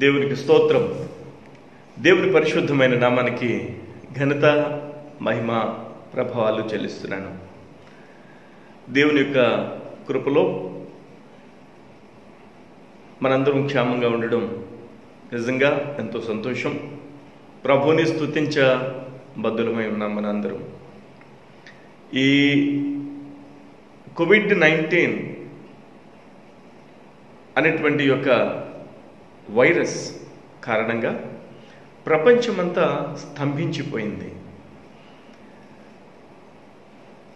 దేవునికి స్తోత్రం. దేవుని పరిశుద్ధమైన నామానికి ఘనత, మహిమ, ప్రభావాలు చెల్లిస్తున్నాను. దేవుని యొక్క కృపలో మనందరం క్షేమంగా ఉండడం నిజంగా ఎంతో సంతోషం. ప్రభువుని స్తుతించబద్ధులమై ఉన్నాం మనందరం. ఈ కోవిడ్-19 అనేటువంటి యొక్క వైరస్ కారణంగా ప్రపంచమంతా స్తంభించిపోయింది.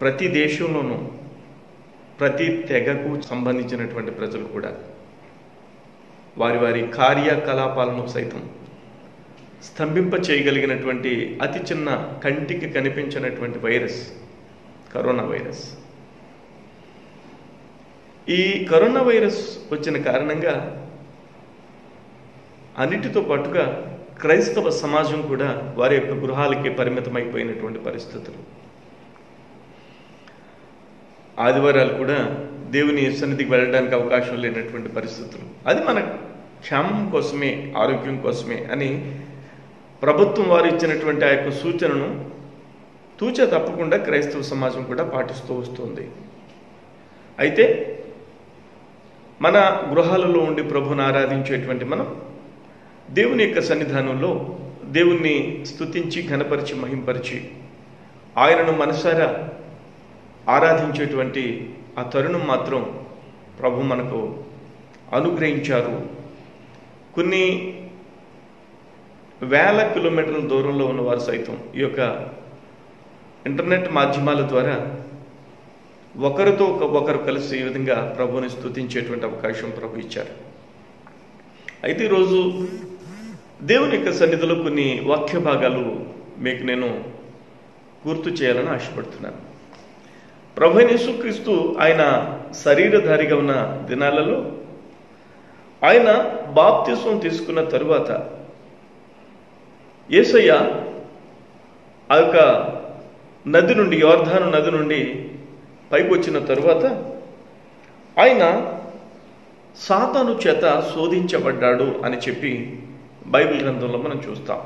ప్రతి దేశంలోనూ ప్రతి తెగకు సంబంధించినటువంటి ప్రజలు కూడా వారి వారి కార్యకలాపాలను సైతం స్తంభింప చేయగలిగినటువంటి అతి చిన్న కంటికి కనిపించినటువంటి వైరస్ కరోనా వైరస్. ఈ కరోనా వైరస్ వచ్చిన కారణంగా అన్నిటితో పాటుగా క్రైస్తవ సమాజం కూడా వారి యొక్క గృహాలకే పరిమితమైపోయినటువంటి పరిస్థితులు. ఆదివారాలు కూడా దేవుని సన్నిధికి వెళ్ళడానికి అవకాశం లేనటువంటి పరిస్థితులు. అది మన క్షేమం కోసమే, ఆరోగ్యం కోసమే అని ప్రభుత్వం వారు ఇచ్చినటువంటి ఆ యొక్క సూచనను తూచా తప్పకుండా క్రైస్తవ సమాజం కూడా పాటిస్తూ వస్తుంది. అయితే మన గృహాలలో ఉండి ప్రభువుని ఆరాధించేటువంటి మనం దేవుని యొక్క సన్నిధానంలో దేవుణ్ణి స్తుతించి, ఘనపరిచి, మహింపరిచి ఆయనను మనసారా ఆరాధించేటువంటి ఆ తరుణం మాత్రం ప్రభు మనకు అనుగ్రహించారు. కొన్ని వేల కిలోమీటర్ల దూరంలో ఉన్నవారు సైతం ఈ యొక్క ఇంటర్నెట్ మాధ్యమాల ద్వారా ఒకరితో ఒకరు కలిసి ఈ విధంగా ప్రభువుని స్తుతించేటువంటి అవకాశం ప్రభు ఇచ్చారు. అయితే ఈరోజు దేవుని యొక్క సన్నిధిలో కొన్ని వాక్య భాగాలు మీకు నేను గుర్తు చేయాలని ఆశపడుతున్నాను. ప్రభు అయిన యేసుక్రీస్తు ఆయన శరీరధారిగా ఉన్న దినాలలో ఆయన బాప్తిస్మం తీసుకున్న తరువాత యేసయ్య ఆ యొక్క నది నుండి, యోర్దాను నది నుండి పైకి వచ్చిన తరువాత ఆయన సాతాను చేత శోధించబడ్డాడు అని చెప్పి బైబిల్ గ్రంథంలో మనం చూస్తాం.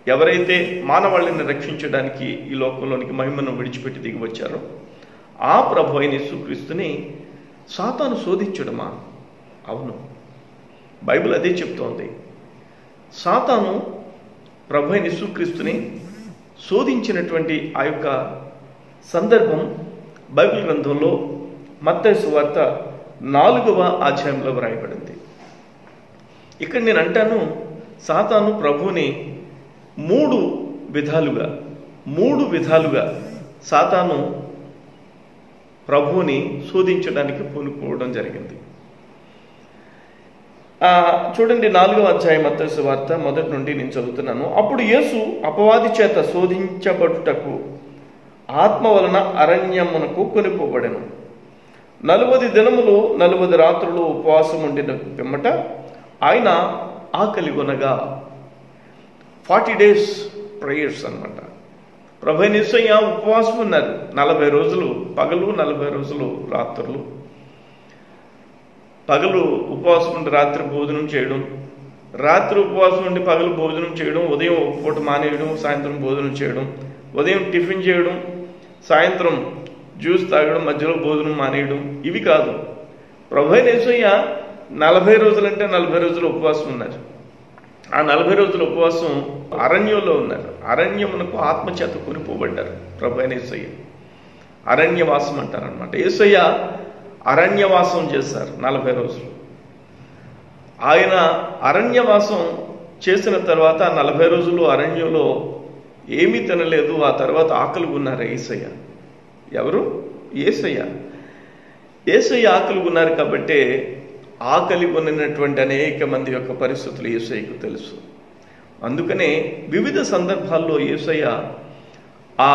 ఎవరైతే మానవాళిని రక్షించడానికి ఈ లోకంలోనికి మహిమను విడిచిపెట్టి దిగి వచ్చారో ఆ ప్రభు అయిన యేసుక్రీస్తుని సాతాను శోధించడమా? అవును, బైబిల్ అదే చెప్తోంది. సాతాను ప్రభు అయిన యేసుక్రీస్తుని శోధించినటువంటి ఆ యొక్క సందర్భం బైబిల్ గ్రంథంలో మత్తయి సువార్త 4వ అధ్యాయంలో వ్రాయబడింది. ఇక్కడ నేను అంటాను, సాతాను ప్రభువుని మూడు విధాలుగా సాతాను ప్రభువుని శోధించడానికి పూనుకోవడం జరిగింది. చూడండి, 4వ అధ్యాయం మత్తయి సువార్త 1 నుండి నేను చదువుతున్నాను. అప్పుడు యేసు అపవాది చేత శోధించబడుటకు ఆత్మ వలన అరణ్యమునకు కొనిపోబడెను. 40 దినములు 40 రాత్రులు ఉపవాసం ఉండిన పిమ్మట ఆయన ఆకలి కొనగా 40 days ప్రేయర్స్ అన్నమాట. ప్రభు అయిన యేసయ్య ఉపవాసం ఉన్నారు 40 రోజులు పగలు, 40 రోజులు రాత్రులు. పగలు ఉపవాసం ఉండి రాత్రి భోజనం చేయడం, రాత్రి ఉపవాసం ఉండి పగలు భోజనం చేయడం, ఉదయం ఒక పూట మానేయడం, సాయంత్రం భోజనం చేయడం, ఉదయం టిఫిన్ చేయడం, సాయంత్రం జ్యూస్ తాగడం, మధ్యలో భోజనం మానేయడం. ఇవి కాదు. ప్రభు అయిన యేసయ్య 40 రోజులంటే 40 రోజులు ఉపవాసం ఉన్నారు. ఆ 40 రోజుల ఉపవాసం అరణ్యంలో ఉన్నారు. అరణ్యమునకు ఆత్మచేత కొనిపోబడ్డారు ప్రభు అయిన యేసయ్య. అరణ్యవాసం అంటారనమాట. యేసయ్య అరణ్యవాసం చేశారు 40 రోజులు. ఆయన అరణ్యవాసం చేసిన తర్వాత 40 రోజులు అరణ్యంలో ఏమీ తినలేదు. ఆ తర్వాత ఆకలి ఉన్నారు యేసయ్య. ఎవరు? యేసయ్య. యేసయ్య ఆకలి ఉన్నారు కాబట్టి ఆకలి కొనినటువంటి అనేక మంది యొక్క పరిస్థితులు యేసయ్యకు తెలుసు. అందుకనే వివిధ సందర్భాల్లో యేసయ్య ఆ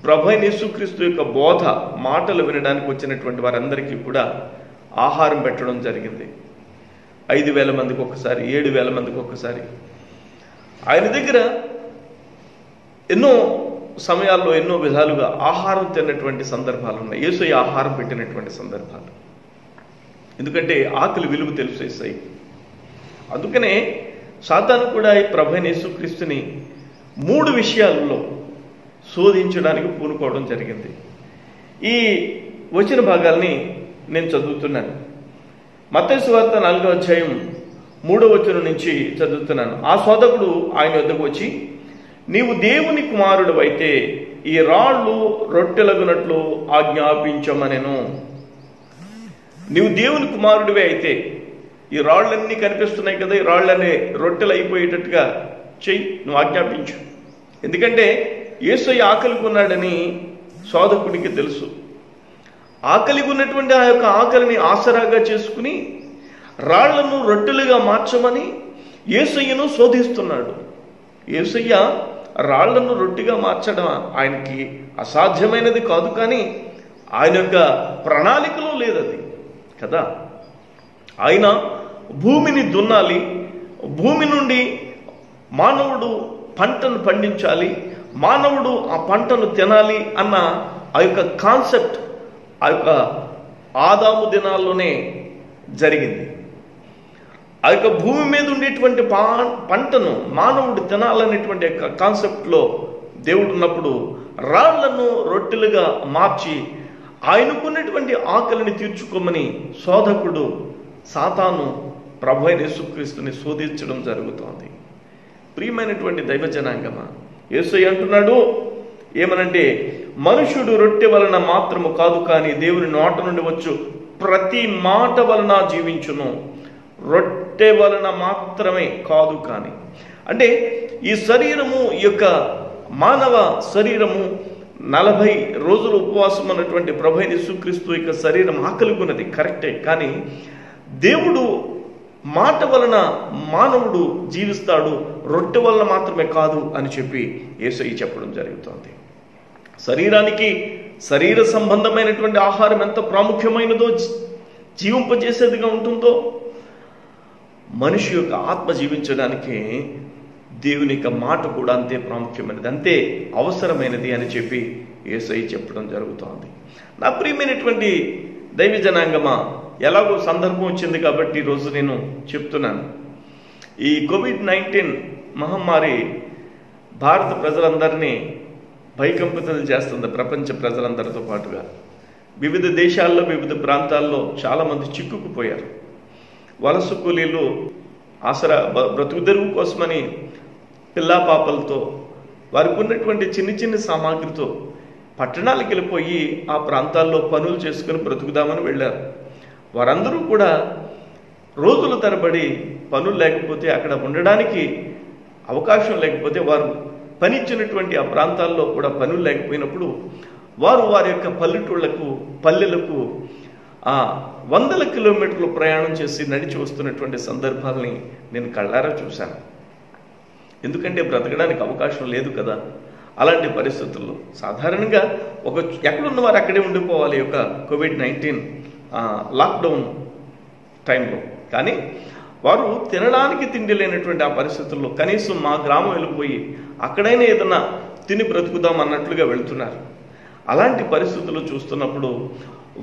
ప్రభు అయిన యేసుక్రీస్తు యొక్క బోధ మాటలు వినడానికి వచ్చినటువంటి వారందరికీ కూడా ఆహారం పెట్టడం జరిగింది. 5,000 మందికి ఒకసారి, 7,000 మందికి ఒకసారి. ఆయన దగ్గర ఎన్నో సమయాల్లో ఎన్నో విధాలుగా ఆహారం తిన్నటువంటి సందర్భాలు ఉన్నాయి. యేసయ్య ఆహారం పెట్టినటువంటి సందర్భాలు. ఎందుకంటే ఆకలి విలువ తెలిసేసాయి. అందుకనే సాతాను కూడా ఈ ప్రభువైన యేసుక్రీస్తుని 3 విషయాల్లో శోధించడానికి పూనుకోవడం జరిగింది. ఈ వచన భాగాల్ని నేను చదువుతున్నాను. మత్తయి సువార్త 4వ అధ్యాయం 3వ వచనం నుంచి చదువుతున్నాను. ఆ శోధకుడు ఆయన వద్దకు వచ్చి, నీవు దేవుని కుమారుడు అయితే ఈ రాళ్ళు రొట్టెలగునట్లు ఆజ్ఞాపించమనెను. నీవు దేవుని కుమారుడివే అయితే ఈ రాళ్ళన్నీ కనిపిస్తున్నాయి కదా, ఈ రాళ్ళని రొట్టెలు అయిపోయేటట్టుగా చెయ్యి, నువ్వు ఆజ్ఞాపించు. ఎందుకంటే యేసయ్య ఆకలికి ఉన్నాడని శోధకుడికి తెలుసు. ఆకలికి ఉన్నటువంటి ఆ యొక్క ఆకలిని ఆసరాగా చేసుకుని రాళ్లను రొట్టెలుగా మార్చమని యేసయ్యను శోధిస్తున్నాడు. యేసయ్య రాళ్లను రొట్టెగా మార్చడం ఆయనకి అసాధ్యమైనది కాదు, కానీ ఆయన యొక్క ప్రణాళికలో లేదది కదా. ఆయన భూమిని దున్నాలి, భూమి నుండి మానవుడు పంటను పండించాలి, మానవుడు ఆ పంటను తినాలి అన్న ఆ యొక్క కాన్సెప్ట్ ఆ యొక్క ఆదాము దినాల్లోనే జరిగింది. ఆ యొక్క భూమి మీద ఉండేటువంటి పంటను మానవుడు తినాలనేటువంటి యొక్క కాన్సెప్ట్లో దేవుడు ఉన్నప్పుడు రాళ్లను రొట్టెలుగా మార్చి ఆయనకున్నటువంటి ఆకలిని తీర్చుకోమని శోధకుడు సాతాను ప్రభువైన యేసుక్రీస్తుని శోధించడం జరుగుతోంది. ప్రియమైనటువంటి దైవ జనాంగమా, యేసయ్య అంటున్నాడు ఏమనంటే, మనుషుడు రొట్టె వలన మాత్రము కాదు కానీ దేవుని నోట నుండి వచ్చు ప్రతి మాట వలన జీవించును. రొట్టె వలన మాత్రమే కాదు కానీ, అంటే ఈ శరీరము, ఈ యొక్క మానవ శరీరము 40 రోజులు ఉపవాసం అన్నటువంటి ప్రభువైన యేసుక్రీస్తు యొక్క శరీరం ఆకలిగున్నది కరెక్టే, కానీ దేవుడు మాట వలన మానవుడు జీవిస్తాడు, రొట్టె వలన మాత్రమే కాదు అని చెప్పి యేసయ్య చెప్పడం జరుగుతోంది. శరీరానికి శరీర సంబంధమైనటువంటి ఆహారం ఎంత ప్రాముఖ్యమైనదో, జీవింపజేసేదిగా ఉంటుందో, మనిషి యొక్క ఆత్మ జీవించడానికి దేవుని యొక్క మాట కూడా అంతే ప్రాముఖ్యమైనది, అంతే అవసరమైనది అని చెప్పి యేసయ్య చెప్పడం జరుగుతోంది. నా ప్రియమైనటువంటి దైవ జనాంగమా, ఎలాగో సందర్భం వచ్చింది కాబట్టి ఈరోజు నేను చెప్తున్నాను. ఈ కోవిడ్-19 మహమ్మారి భారత ప్రజలందరినీ భయకంపితులు చేస్తుంది. ప్రపంచ ప్రజలందరితో పాటుగా వివిధ దేశాల్లో, వివిధ ప్రాంతాల్లో చాలామంది చిక్కుకుపోయారు. వలస కూలీలు ఆసరా బ్రతుకు తెరువు కోసమని పిల్లా పాపలతో, వారికి ఉన్నటువంటి చిన్న చిన్న సామాగ్రితో పట్టణాలకు వెళ్ళిపోయి ఆ ప్రాంతాల్లో పనులు చేసుకుని బ్రతుకుదామని వెళ్ళారు. వారందరూ కూడా రోజుల తరబడి పనులు లేకపోతే, అక్కడ ఉండడానికి అవకాశం లేకపోతే, వారు పనిచ్చినటువంటి ఆ ప్రాంతాల్లో కూడా పనులు లేకపోయినప్పుడు వారు వారి యొక్క పల్లెటూళ్లకు, పల్లెలకు 100 కిలోమీటర్లు ప్రయాణం చేసి నడిచి వస్తున్నటువంటి సందర్భాలని నేను కళ్ళారా చూశాను. ఎందుకంటే బ్రతకడానికి అవకాశం లేదు కదా. అలాంటి పరిస్థితుల్లో సాధారణంగా ఎక్కడున్న వారు అక్కడే ఉండిపోవాలి యొక్క కోవిడ్-19 లాక్డౌన్ టైంలో. కానీ వారు తినడానికి తిండి లేనటువంటి ఆ పరిస్థితుల్లో కనీసం మా గ్రామం వెళ్ళిపోయి అక్కడైనా ఏదన్నా తిని బ్రతుకుదాం అన్నట్లుగా వెళ్తున్నారు. అలాంటి పరిస్థితులు చూస్తున్నప్పుడు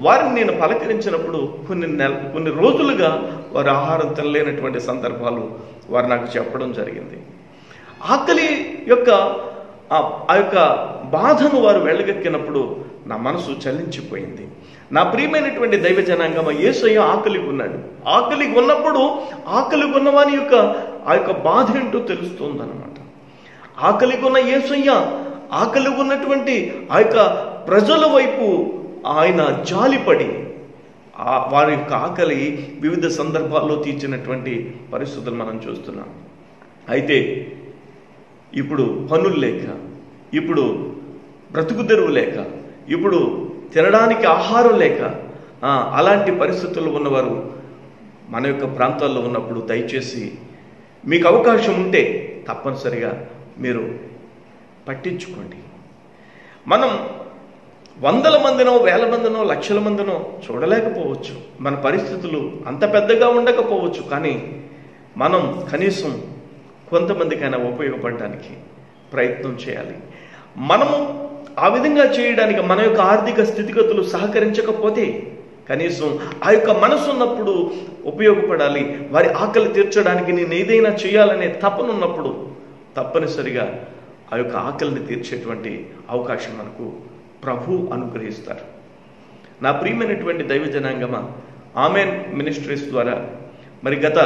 వారిని నేను పలకరించినప్పుడు కొన్ని రోజులుగా వారు ఆహారం తినలేనటువంటి సందర్భాలు వారు నాకు చెప్పడం జరిగింది. ఆకలి యొక్క ఆ యొక్క బాధను వారు వెళ్ళగక్కినప్పుడు నా మనసు చలించిపోయింది. నా ప్రియమైనటువంటి దైవ జనాంగమ, యేసయ్య ఆకలికి ఉన్నాడు. ఆకలికి ఉన్నప్పుడు ఆకలికి ఉన్నవాని యొక్క ఆ యొక్క బాధ ఏంటో తెలుస్తుందన్నమాట. ఆకలికి ఉన్న యేసయ్య ఆకలికి ఉన్నటువంటి ఆ యొక్క ప్రజల వైపు ఆయన జాలిపడి వారి యొక్క ఆకలి వివిధ సందర్భాల్లో తీర్చినటువంటి పరిస్థితులు మనం చూస్తున్నాం. అయితే ఇప్పుడు పనులు లేక, ఇప్పుడు బ్రతుకు తెరువు లేక, ఇప్పుడు తినడానికి ఆహారం లేక, అలాంటి పరిస్థితుల్లో ఉన్నవారు మన యొక్క ప్రాంతాల్లో ఉన్నప్పుడు దయచేసి మీకు అవకాశం ఉంటే తప్పనిసరిగా మీరు పట్టించుకోండి. మనం 100 మందినో, 1000 మందినో, లక్షల మందినో చూడలేకపోవచ్చు. మన పరిస్థితులు అంత పెద్దగా ఉండకపోవచ్చు. కానీ మనం కనీసం కొంతమందికైనా ఉపయోగపడడానికి ప్రయత్నం చేయాలి. మనము ఆ విధంగా చేయడానికి మన యొక్క ఆర్థిక స్థితిగతులు సహకరించకపోతే కనీసం ఆ యొక్క మనసు ఉన్నప్పుడు ఉపయోగపడాలి, వారి ఆకలి తీర్చడానికి నేను ఏదైనా చేయాలనే తపన ఉన్నప్పుడు తప్పనిసరిగా ఆ యొక్క ఆకలిని తీర్చేటువంటి అవకాశం మనకు ప్రభు అనుగ్రహిస్తారు. నా ప్రియమైనటువంటి దైవ జనాంగమా, ఆమెన్ మినిస్ట్రీస్ ద్వారా మరి గత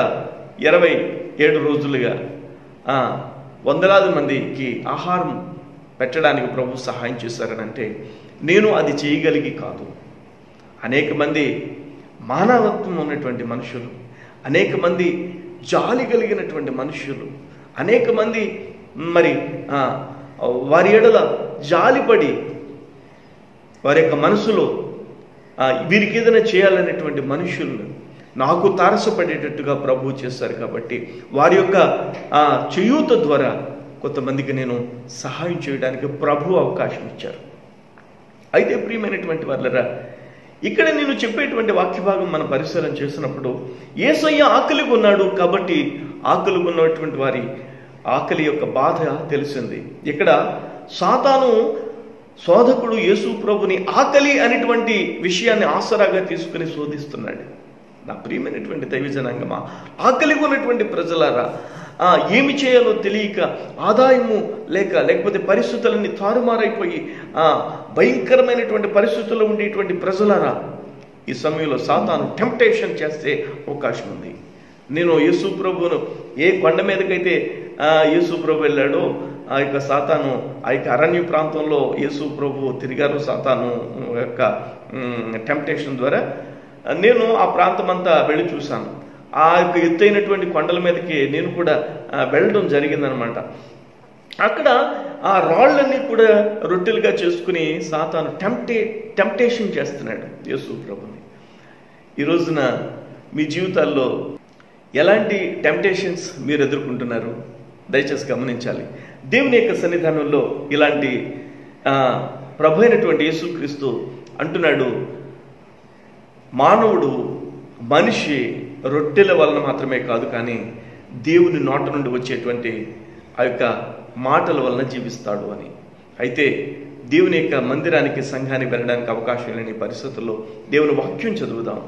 27 రోజులుగా వందలాది మందికి ఆహారం పెట్టడానికి ప్రభు సహాయం చేశారనంటే నేను అది చేయగలిగి కాదు. అనేక మంది మానవత్వం ఉన్నటువంటి మనుషులు, అనేక మంది జాలి కలిగినటువంటి మనుషులు, అనేక మంది మరి వారి ఎడల జాలిపడి వారి యొక్క మనసులో వీరికి ఏదైనా చేయాలనేటువంటి మనుషులు నాకు తారసపడేటట్టుగా ప్రభు చేశారు. కాబట్టి వారి యొక్క చేయూత ద్వారా కొంతమందికి నేను సహాయం చేయడానికి ప్రభు అవకాశం ఇచ్చారు. అయితే ప్రియమైనటువంటి వాళ్ళరా, ఇక్కడ నేను చెప్పేటువంటి వాక్య భాగం మన పరిశీలన చేసినప్పుడు యేసయ్య ఆకలిగా ఉన్నాడు కాబట్టి ఆకలిగా ఉన్నటువంటి వారి ఆకలి యొక్క బాధ తెలిసింది. ఇక్కడ సాతాను శోధకుడు యేసు ప్రభుని ఆకలి అనేటువంటి విషయాన్ని ఆసరాగా తీసుకుని శోధిస్తున్నాడు. నా ప్రియమైనటువంటి దైవ జనాంగమా, ఆకలిగా ఉన్నటువంటి ప్రజలారా, ఏమి చేయాలో తెలియక ఆదాయము లేకపోతే పరిస్థితులన్నీ తారుమారైపోయి భయంకరమైనటువంటి పరిస్థితుల్లో ఉండేటువంటి ప్రజలారా, ఈ సమయంలో సాతాను టెంప్టేషన్ చేసే అవకాశం ఉంది. నేను యేసు ప్రభువును ఏ కొండ మీదకైతే యేసు ప్రభు వెళ్ళాడో ఆ యొక్క సాతాను ఆ యొక్క అరణ్య ప్రాంతంలో యేసు ప్రభు తిరిగారు. సాతాను యొక్క టెంప్టేషన్ ద్వారా నేను ఆ ప్రాంతం అంతా వెళ్ళి చూశాను. ఆ యొక్క ఎత్తైనటువంటి కొండల మీదకి నేను కూడా వెళ్ళడం జరిగిందనమాట. అక్కడ ఆ రాళ్ళన్నీ కూడా రొట్టెలుగా చేసుకుని సాతాను టెంప్టేషన్ చేస్తున్నాడు యేసు ప్రభుని. ఈ రోజున మీ జీవితాల్లో ఎలాంటి టెంప్టేషన్స్ మీరు ఎదుర్కొంటున్నారు? దయచేసి గమనించాలి. దేవుని యొక్క సన్నిధానంలో ఇలాంటి ప్రభు అయినటువంటి యేసుక్రీస్తు అంటున్నాడు, మానవుడు మనిషి రొట్టెల వలన మాత్రమే కాదు కానీ దేవుని నోట నుండి వచ్చేటువంటి ఆ యొక్క మాటల వలన జీవిస్తాడు అని. అయితే దేవుని యొక్క మందిరానికి సంఘానికి వెళ్ళడానికి అవకాశం లేని పరిస్థితుల్లో దేవుని వాక్యం చదువుదాం.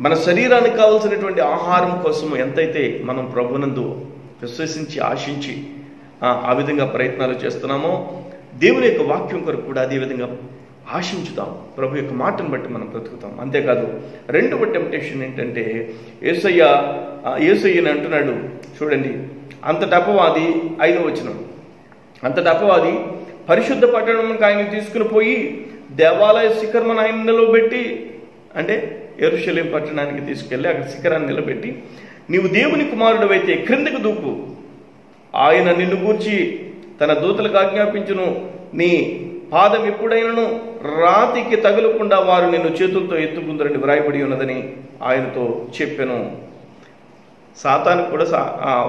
మన శరీరానికి కావాల్సినటువంటి ఆహారం కోసం ఎంతైతే మనం ప్రభునందు విశ్వసించి ఆశించి ఆ విధంగా ప్రయత్నాలు చేస్తున్నామో దేవుని యొక్క వాక్యం కొరకు కూడా అదేవిధంగా ఆశించుతాం. ప్రభు యొక్క మాటను బట్టి మనం బ్రతుకుతాం. అంతేకాదు రెండవ టెంప్టేషన్ ఏంటంటే యేసయ్యని అంటున్నాడు చూడండి, అంతటి అపవాది 5వ వచనం, అంతటి అపవాది పరిశుద్ధ పట్టణంకి ఆయన తీసుకుని పోయి దేవాలయ శిఖరమును ఆయన నిలబెట్టి, అంటే యెరూషలేం పట్టణానికి తీసుకెళ్ళి అక్కడ శిఖరాన్ని నిలబెట్టి, నీవు దేవుని కుమారుడవైతే క్రిందకు దూకు, ఆయన నిన్ను గూర్చి తన దూతలకు ఆజ్ఞాపించును, నీ పాదం ఎప్పుడైనను రాతికి తగులకుండా వారు నిన్ను చేతులతో ఎత్తుకుందరని వ్రాయబడి ఉన్నదని ఆయనతో చెప్పాను. సాతాను కూడా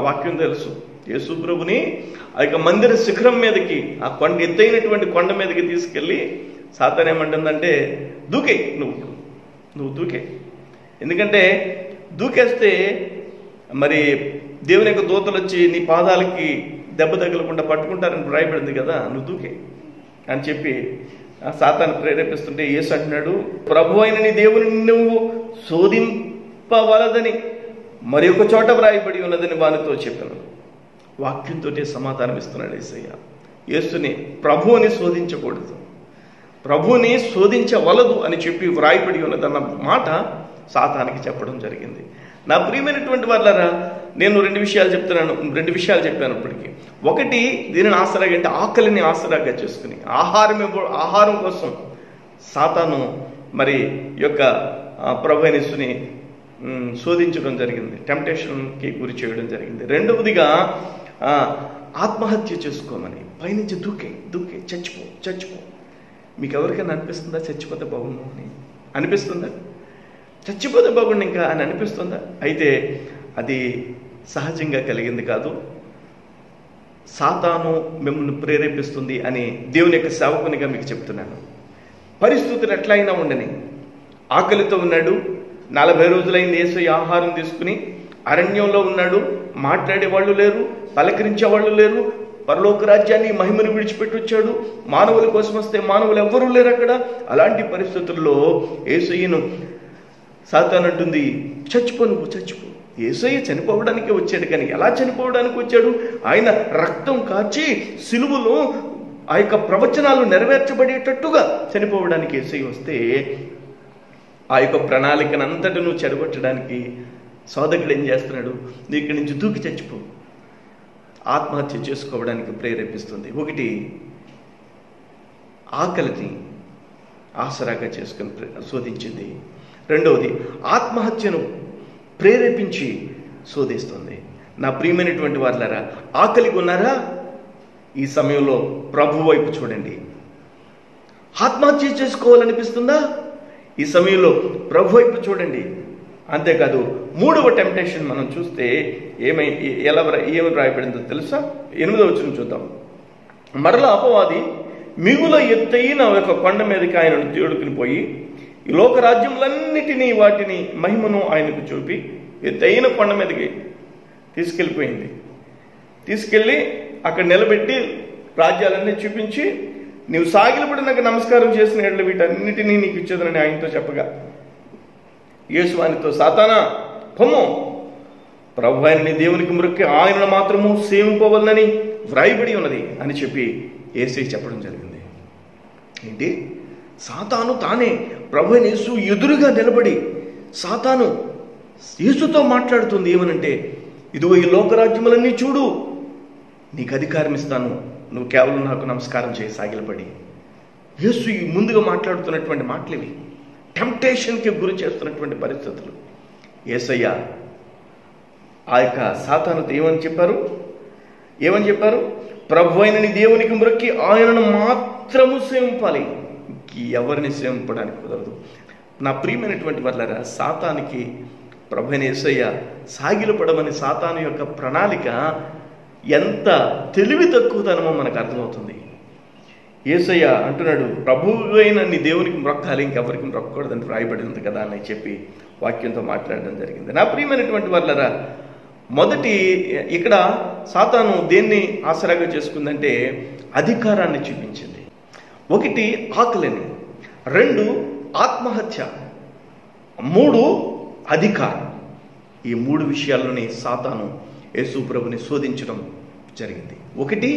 వాక్యం తెలుసు. యేసు ప్రభుని ఆ యొక్క మందిర శిఖరం మీదకి, ఆ కొండ ఎత్తైనటువంటి కొండ మీదకి తీసుకెళ్ళి సాతాను ఏమంటుందంటే, దూకే, నువ్వు దూకే. ఎందుకంటే దూకేస్తే మరి దేవుని యొక్క దూతలు వచ్చి నీ పాదాలకి దెబ్బ తగలకుండా పట్టుకుంటారని వ్రాయబడింది కదా, నువ్వు దూకే అని చెప్పి సాతాను ప్రేరేపిస్తుంటే యేసు అంటున్నాడు, ప్రభు అయిన నీ దేవుని నువ్వు శోధింపవలదని మరి ఒక చోట వ్రాయబడి ఉన్నదని వానితో చెప్పాను. వాక్యంతో సమాధానం ఇస్తున్నాడు యేసయ్య. యేసుని ప్రభువుని శోధించకూడదు, ప్రభువుని శోధించవలదు అని చెప్పి వ్రాయబడి ఉన్నదన్న మాట సాతానికి చెప్పడం జరిగింది. నా ప్రియమైనటువంటి వాళ్ళరా, నేను రెండు విషయాలు చెప్పాను ఇప్పటికీ. ఒకటి, దీనిని ఆసరాగా అంటే ఆకలిని ఆసరాగా చేసుకుని ఆహారం కోసం సాతాను మరి యొక్క ప్రభు అయిన యేసుని శోధించడం జరిగింది, టెంప్టేషన్కి గురి చేయడం జరిగింది. రెండవదిగా ఆత్మహత్య చేసుకోమని పైనుంచి దూకే చచ్చిపో. మీకు ఎవరికైనా అనిపిస్తుందా చచ్చిపోతే బాగుండు అని? అనిపిస్తుందా? చచ్చిపోతే బాగుండు ఇంకా అని అనిపిస్తుందా? అయితే అది సహజంగా కలిగింది కాదు, సాతాను మిమ్మల్ని ప్రేరేపిస్తుంది అని దేవుని యొక్క సేవకునిగా మీకు చెప్తున్నాను. పరిస్థితులు ఎట్లయినా ఉండని, ఆకలితో ఉన్నాడు, 40 రోజులైంది యేసయ్య ఆహారం తీసుకుని అరణ్యంలో ఉన్నాడు, మాట్లాడేవాళ్ళు లేరు, పలకరించేవాళ్ళు లేరు, పరలోక రాజ్యాన్ని మహిమను విడిచిపెట్టి వచ్చాడు. మానవుల కోసం వస్తే మానవులు ఎవ్వరూ లేరు అక్కడ. అలాంటి పరిస్థితుల్లో యేసయ్యను సాతాను అంటుంది, చచ్చిపో, నువ్వు చచ్చిపో. యేసయ్య చనిపోవడానికే వచ్చాడు, కానీ ఎలా చనిపోవడానికి వచ్చాడు? ఆయన రక్తం కార్చి సిలువలో ఆ యొక్క ప్రవచనాలు నెరవేర్చబడేటట్టుగా చనిపోవడానికి యేసయ్య వస్తే ఆ యొక్క ప్రణాళికనంతటను చెడగొట్టడానికి సోదకుడు ఏం చేస్తున్నాడు? నువ్వు ఇక్కడి నుంచి దూకి చచ్చిపో. ఆత్మహత్య చేసుకోవడానికి ప్రేరేపిస్తుంది. ఒకటి, ఆకలిని ఆసరాగా చేసుకుని శోధించింది. రెండవది, ఆత్మహత్యను ప్రేరేపించి శోధిస్తుంది. నా ప్రియమైనటువంటి వారులారా, ఆకలిగా ఉన్నారా? ఈ సమయంలో ప్రభు వైపు చూడండి. ఆత్మహత్య చేసుకోవాలనిపిస్తుందా? ఈ సమయంలో ప్రభు వైపు చూడండి. అంతేకాదు, మూడవ టెంప్టేషన్ మనం చూస్తే ఏమి రాయబడిందో తెలుసా? 8వ వచనం చూద్దాం. మరలా అపవాది మిగుల ఎత్తైన ఒక కొండ మీదకి ఆయనను తేడుకుని పోయి ఈ లోక రాజ్యములన్నిటినీ వాటిని మహిమను ఆయనకు చూపి ఎత్తైన కొండ మీదకి తీసుకెళ్ళి అక్కడ నిలబెట్టి రాజ్యాలన్నీ చూపించి, నీవు సాగిలపడి నాకు నమస్కారం చేసిన ఎడల వీటన్నిటినీ నీకు ఇచ్చేదని ఆయనతో చెప్పగా, యేసు ఆయనతో, సాతానా పొమ్ము, ప్రభు అయిన నీ దేవునికి మొక్కి ఆయనను మాత్రము సేవింపవలనని వ్రాయబడి ఉన్నది అని చెప్పి యేసే చెప్పడం జరిగింది. ఏంటి? సాతాను తానే ప్రభు అయిన యేసు ఎదురుగా నిలబడి సాతాను యేసుతో మాట్లాడుతుంది. ఏమనంటే, ఇదిగో ఈ లోకరాజ్యములన్నీ చూడు, నీకు అధికారం ఇస్తాను, నువ్వు కేవలం నాకు నమస్కారం చేయి సాగిలపడి. యేసు ముందుగా మాట్లాడుతున్నటువంటి మాటలు ఇవి. టెంప్టేషన్కి గురి చేస్తున్నటువంటి పరిస్థితులు. యేసయ్య ఆ యొక్క సాతానుతో ఏమని చెప్పారు? ప్రభు అయిన నీ దేవునికి మొక్కి ఆయనను మాత్రము సేవింపాలి, ఎవరిని సేవింపడానికి కుదరదు. నా ప్రియమైనటువంటి వారులారా, సాతానికి ప్రభు అయిన యేసయ్య సాగిలపడమని సాతాను యొక్క ప్రణాళిక ఎంత తెలివి తక్కువతనమో మనకు అర్థమవుతుంది. యేసయ్య అంటున్నాడు, ప్రభువు అయిన నీ దేవునికి మొక్కాలి, ఇంకెవరికి మొక్కకూడదని రాయబడి ఉంది కదా అని చెప్పి వాక్యంతో మాట్లాడడం జరిగింది. నా ప్రియమైనటువంటి వారులారా, మొదటి ఇక్కడ సాతాను దేన్ని ఆసరాగా చేసుకుందంటే అధికారాన్ని చూపించింది. ఒకటి, ఆకలిని. 2, ఆత్మహత్య. 3, అధికారం. ఈ 3 విషయాల్లోనే సాతాను యేసు ప్రభుని శోధించడం జరిగింది. 1,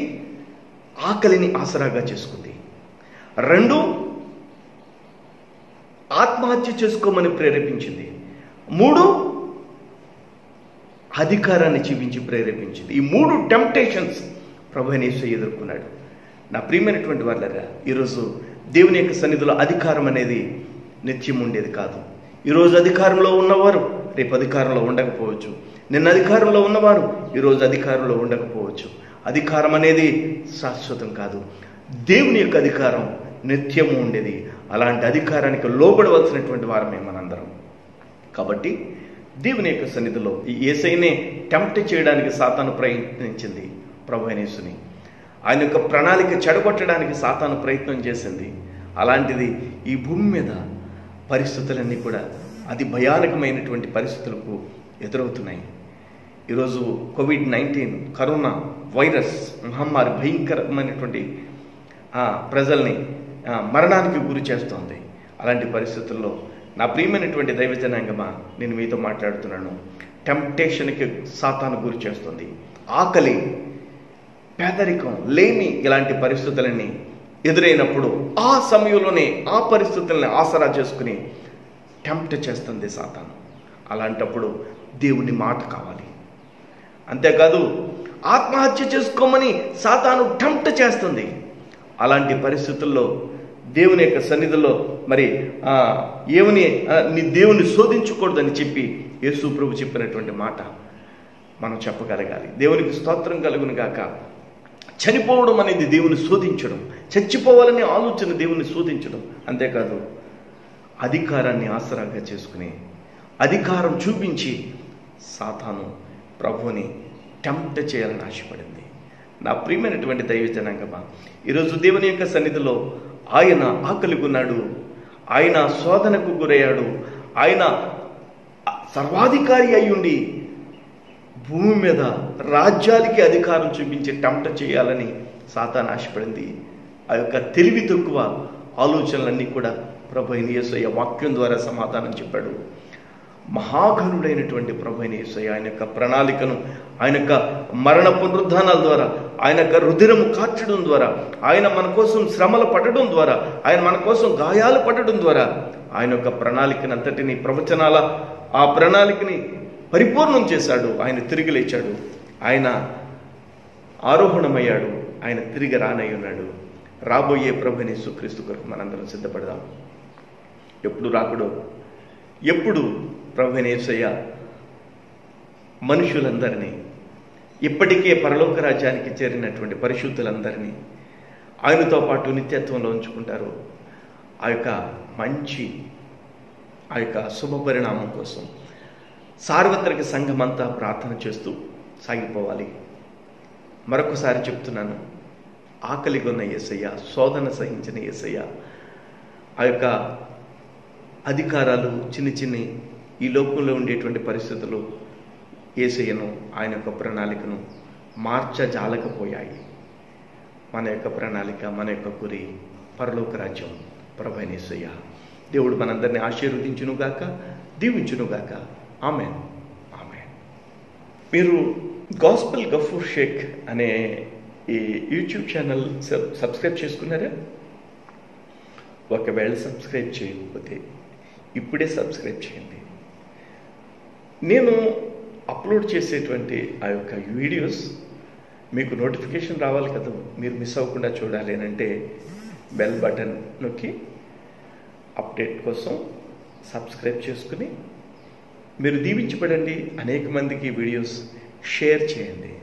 ఆకలిని ఆసరాగా చేసుకుంది. 2, ఆత్మహత్య చేసుకోమని ప్రేరేపించింది. 3, అధికారాన్ని చూపించి ప్రేరేపించింది. ఈ 3 టెంప్టేషన్స్ ప్రభు అయిన యేసు ఎదుర్కొన్నాడు. నా ప్రియమైనటువంటి వారులారా, ఈరోజు దేవుని యొక్క సన్నిధిలో అధికారం అనేది నిత్యం ఉండేది కాదు. ఈరోజు అధికారంలో ఉన్నవారు రేపు అధికారంలో ఉండకపోవచ్చు. నిన్న అధికారంలో ఉన్నవారు ఈరోజు అధికారంలో ఉండకపోవచ్చు. అధికారం అనేది శాశ్వతం కాదు. దేవుని యొక్క అధికారం నిత్యము ఉండేది. అలాంటి అధికారానికి లోబడవలసినటువంటి వారమే మనందరం. కాబట్టి దేవుని యొక్క సన్నిధిలో ఈ యేసయ్యనే టెంప్ట్ చేయడానికి సాతాను ప్రయత్నించింది ప్రభు అయిన యేసుని. ఆయన యొక్క ప్రణాళిక చెడగొట్టడానికి సాతాను ప్రయత్నం చేసింది. అలాంటిది ఈ భూమి మీద పరిస్థితులన్నీ కూడా అతి భయానకమైనటువంటి పరిస్థితులకు ఎదురవుతున్నాయి. ఈరోజు కోవిడ్-19 కరోనా వైరస్ మహమ్మారి భయంకరమైనటువంటి ప్రజల్ని మరణానికి గురి చేస్తోంది. అలాంటి పరిస్థితుల్లో నా ప్రియమైనటువంటి దైవజనాంగమా, నేను మీతో మాట్లాడుతున్నాను. టెంప్టేషన్కి సాతాను గురి చేస్తుంది. ఆకలి, పేదరికం, లేమి, ఇలాంటి పరిస్థితులన్నీ ఎదురైనప్పుడు ఆ సమయంలోనే ఆ పరిస్థితుల్ని ఆసరా చేసుకుని టెంప్ట్ చేస్తుంది సాతాను. అలాంటప్పుడు దేవుని మాట కావాలి. అంతేకాదు, ఆత్మహత్య చేసుకోమని సాతాను టెంప్ట్ చేస్తుంది. అలాంటి పరిస్థితుల్లో దేవుని యొక్క సన్నిధిలో మరి నీ దేవుని శోధించకూడదని చెప్పి యేసు ప్రభు చెప్పినటువంటి మాట మనం చెప్పగలగాలి. దేవునికి స్తోత్రం కలుగును గాక. చనిపోవడం అనేది దేవుని శోధించడం, చచ్చిపోవాలనే ఆలోచన దేవుని శోధించడం. అంతేకాదు, అధికారాన్ని ఆసరాగా చేసుకుని అధికారం చూపించి సాతాను ప్రభువుని టెంప్ట్ చేయాలని ఆశపడింది. నా ప్రియమైనటువంటి దైవజనాంగమా, ఈరోజు దేవుని యొక్క సన్నిధిలో ఆయన ఆకలిగొన్నాడు, ఆయన శోధనకు గురయ్యాడు, ఆయన సర్వాధికారి అయ్యుండి భూమి మీద రాజ్యాలకి అధికారం చూపించి టంట చేయాలని సాతాను ఆశపడింది. ఆ యొక్క తెలివి తక్కువ ఆలోచనలన్నీ కూడా ప్రభు అయిన యేసయ్య వాక్యం ద్వారా సమాధానం చెప్పాడు. మహాఘనుడైనటువంటి ప్రభు అయిన యేసయ్య ఆయన యొక్క ప్రణాళికను, ఆయన యొక్క మరణ పునరుద్ధానాల ద్వారా, ఆయన యొక్క రుధిరము కార్చడం ద్వారా, ఆయన మన కోసం శ్రమలు పడడం ద్వారా, ఆయన మన కోసం గాయాలు పడడం ద్వారా ఆయన యొక్క ప్రణాళికను అంతటిని, ప్రవచనాల ఆ ప్రణాళికని పరిపూర్ణం చేశాడు. ఆయన తిరిగి లేచాడు, ఆయన ఆరోహణమయ్యాడు, ఆయన తిరిగి రానై ఉన్నాడు. రాబోయే ప్రభుని యేసుక్రీస్తు కొరకు మనందరం సిద్ధపడదాం. ఎప్పుడు రాకడో, ఎప్పుడు ప్రభుని యేసయ్య మనుషులందరినీ, ఇప్పటికే పరలోక రాజ్యానికి చేరినటువంటి పరిశుద్ధులందరినీ ఆయనతో పాటు నిత్యత్వంలో ఉంచుకుంటారు. ఆ యొక్క మంచి, ఆ యొక్క శుభ పరిణామం కోసం సార్వత్రిక సంఘమంతా ప్రార్థన చేస్తూ సాగిపోవాలి. మరొకసారి చెప్తున్నాను, ఆకలిగొన్న యేసయ్య, శోధన సహించిన యేసయ్య, ఆ యొక్క అధికారాలు చిన్ని చిన్ని ఈ లోకంలో ఉండేటువంటి పరిస్థితులు యేసయ్యను, ఆయన యొక్క ప్రణాళికను మార్చజాలకపోయాయి. మన యొక్క ప్రణాళిక, మన యొక్క గురి పరలోక రాజ్యం, ప్రభు అయిన యేసయ్య. దేవుడు మనందరినీ ఆశీర్వదించునుగాక, దీవించునుగాక. Amen, amen. మీరు గాస్పెల్ గఫూర్ షేక్ అనే ఈ యూట్యూబ్ ఛానల్ సబ్స్క్రైబ్ చేసుకున్నారా? ఒకవేళ సబ్స్క్రైబ్ చేయకపోతే ఇప్పుడే సబ్స్క్రైబ్ చేయండి. నేను అప్లోడ్ చేసేటువంటి ఆ యొక్క వీడియోస్ మీకు నోటిఫికేషన్ రావాలి కదా, మీరు మిస్ అవ్వకుండా చూడాలి అని అంటే బెల్ బటన్ నొక్కి అప్డేట్ కోసం సబ్స్క్రైబ్ చేసుకుని మీరు దీవించబడండి. అనేక మందికి వీడియోస్ షేర్ చేయండి.